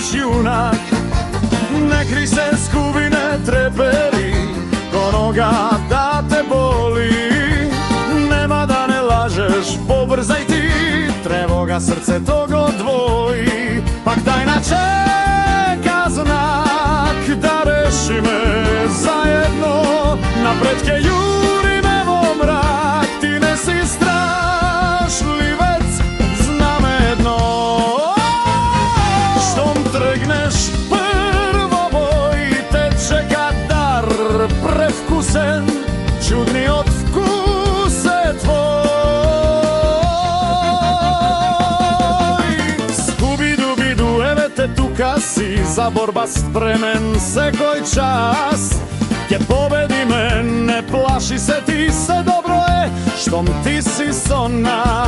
naš junak. Ne kri se skubine treperi, onoga da te boli. Nema da ne lažeš, pobrzaj ti, trevoga srce tog odvoji. Pak daj na čeka znak, da reši me zajedno. Napretke juri me vo mrak, ti ne si strašlivec, znam jedno. Štom trgneš prvo boj, te čeka dar prevkusen, čudni od vkuse tvoj. Skubidubidu, eve te tuka si, za borba spremen se koj čas. Gdje pobedi me, ne plaši se, ti se dobro je, štom ti si sona.